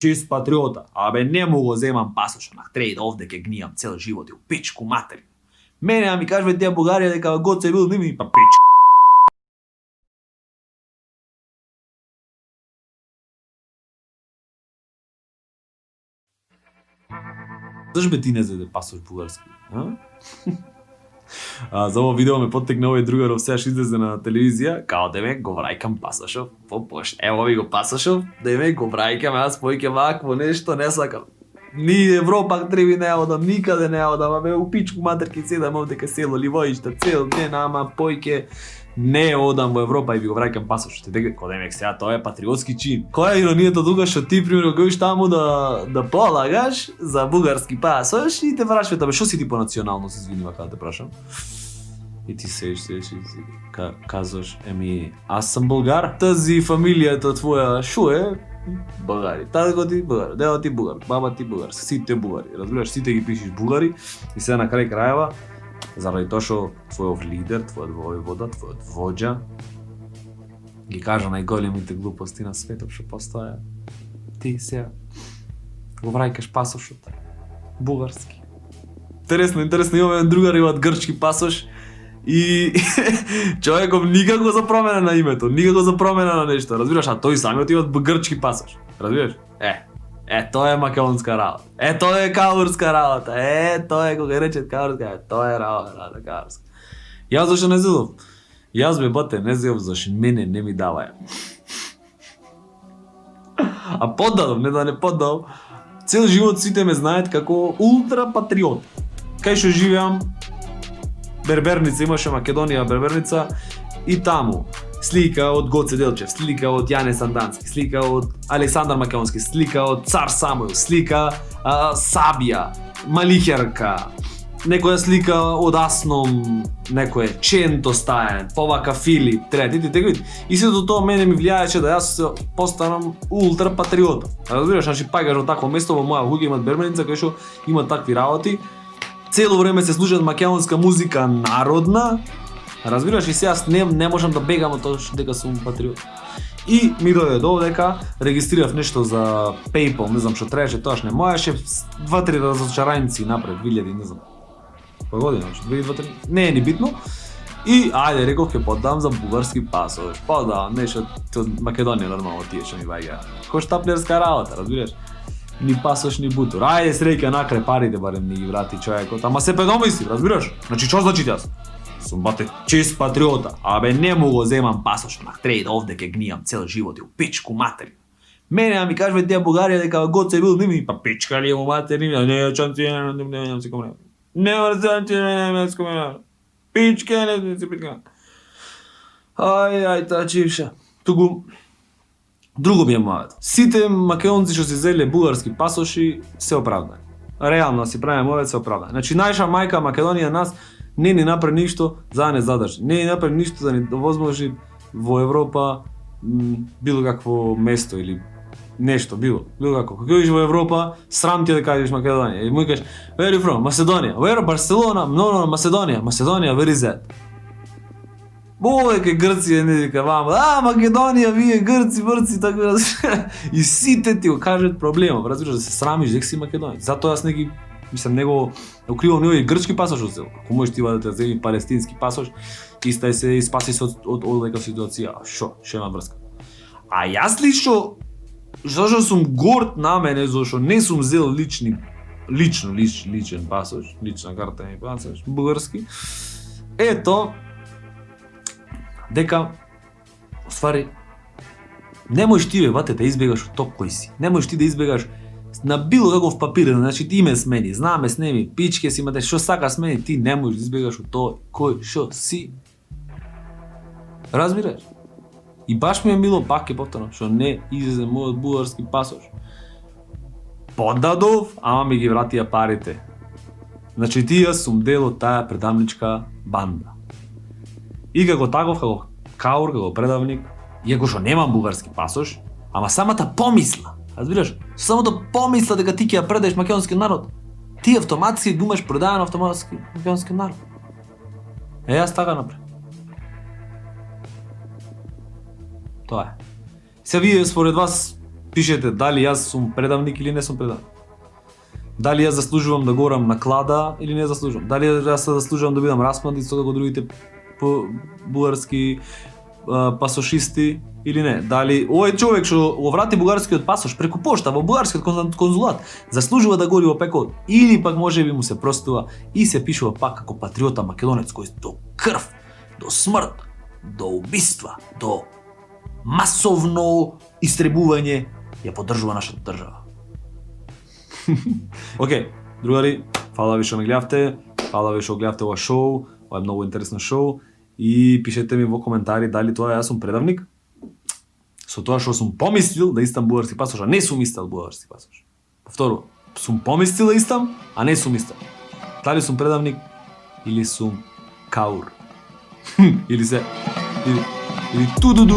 чист патриота. Абе, не му го земам пасошот на трейд овде ке гнијам цел живот и у пичку матери. Мене ми кажуват тие Бугарија дека Гоце бил ними па пичку. Зашто бе ти не заде пасош бугарски? За ово видео ме поттекна овој другаров, сега што излезе на телевизија, као да ме го враќам пасошов, по пошт. Ево ви го пасошов, да ме го враќам, аз поиќе вакво нешто не сакам. Ни Европа треби не одам, никаде не одам, абе у пичку матерки седам овде кај село Ливоишта цел ден, ама поиќе не одам во Европа и ви го враќам пасошот. Дека кодемек сега тоа е патриотски чин. Која е иронијата тука што ти примерно кој таму да полагаш за бугарски пасош и те прашаат, абе што си ти по националност, извини вака да те прашам. И ти сееш, казваш, аз сум булгар. Тази фамилијата твоја шо е? Бугари. Татко ти бугар, дедо ти бугар, баба ти бугар, сите бугари. Разбираш, сите ги пишеш бугари и сега на крај крајева заради тоа што твојов лидер, твојот војвода, твојот воџа ги кажа најголемите глупости на светот што постоја. Ти сега го враќаш пасошот бугарски. Интересно, имаме другар имаат грчки пасош и човеков никако за промена на името, никако за промена на нешто, разбираш, а тој самиот имаат грчки пасош, разбираш? Тоа е македонска работа. Тоа е каурска работа. Тоа е кога речет каурска, тоа е работа каурска. Јас зашто не зедов? Јас бе бате не зедов зашто мене не ми даваја. А поддадов, не да не поддадов. Цел живот сите ме знаат како ултра патриот. Кај што живеам, Берберница, имаше Македонија Берберница и таму слика од Гоце Делчев, слика од Јане Сандански, слика од Александар Македонски, слика од Цар Самуил, слика Сабија, Малихерка, некоја слика од Асном, некој Ченто Стајан, повака Филип, трети. И сето тоа мене ми влијаеше да јас постанам ултра патриот. Разбираш, значи паѓаш во такво место, во моја луѓе имаат Берберница кај што има такви работи. Цело време се слушаат македонска музика народна. Разбираш, и сега не можам да бегам од тоа дека сум патриот. И ми дојде додека, регистрирав нешто за PayPal, не знам што требаше, тоаш не можеше, 2-3 разочарањци напред, 2000, не знам. Која година, 2003, не е ни битно. И ајде, реков ќе поддам за бугарски пасош, поддавам нешто од Македонија нормално тие што ми ваѓа. Кој штаплерска работа, разбираш? Ни пасош, ни бутур. Ајде среќа накрај парите барем ни ги врати човекот, ама се предомисли, разбираш? Значи што значи јас? Сум бате чист патриота. Абе, не му го земам пасошот на трейд овде ке гнијам цел живот и у пичку матери. Мене ми кажуват тие Бугарија дека Гоце бил ними па пичка ли му матери, не чанци не се комуна. Не чанци не се комуна. Пичка не се пичка. Ај, таа чивша. Туку друго би е мојата. Сите македонци што се зеле бугарски пасоши се оправдани. Реално си правиме овој се оправдани. Значи наша мајка Македонија нас не ни направи ништо за да не задржи. Не ни направи ништо да ни возможи во Европа било какво место или нешто, било како. Кога идеш во Европа, срам ти да кажеш Македонија. И му кажеш, where are you from? Macedоnia. Where? Barcelona? No, Macedоnia. Macedоnia, where is that? Овеќе Грција не дека вама. Македонија, вие грци, врци, така да. И сите ти го кажат проблемов, разбираш, да се срамиш дека си македонец. Затоа јас не го укривам ни овој грчки пасош од село. Ако можеш ти да те земи палестински пасош, истај се и спаси се од оваа ситуација. Шо има врска. А јас лично, зашто сум горд на мене, зашто не сум зел личен пасош, лична карта и пасош, бугарски. Ето, дека, оствари, не можеш ти бате да избегаш од топ кој си. Не можеш ти да избегаш на било каков папир, значи ти ме смени, знаме снеми, пичке си имате, што сака смени, ти не можеш да избегаш од тоа кој што си. Разбираш? И баш ми е мило, пак ќе повторам, што не излезе мојот бугарски пасош. Поддадов, ама ми ги вратија парите. Значи тие сум дел од таа предавничка банда. И како таков, како каур, како предавник, иако што немам бугарски пасош, ама самата помисла, разбираш, самото помисла дека ти ќе ја предадеш македонски народ, ти автоматски го имаш предаден автоматски македонски народ. Јас така напред. Тоа е. Се вие според вас Пишете дали јас сум предавник или не сум предавник. Дали јас заслужувам да горам на клада или не заслужувам. Дали јас заслужувам да бидам распнат исто како другите бугарски пасошисти или не. Дали овој човек што го врати бугарскиот пасош преку пошта во бугарскиот конзулат заслужува да гори во пекот или пак можеби му се простува и се пишува пак како патриота македонец кој до крв, до смрт, до убиства, до масовно истребување ја поддржува нашата држава. Океј, другари, фала ви што ме гледавте, фала ви што гледавте ова шоу, ова е многу интересно шоу и пишете ми во коментари дали тоа јас сум предавник со тоа што сум помислил да истам бугарски пасош, а не сум истал бугарски пасош. Повторувам, сум помислил да истам, а не сум истал. Дали сум предавник или сум каур. или тудуду.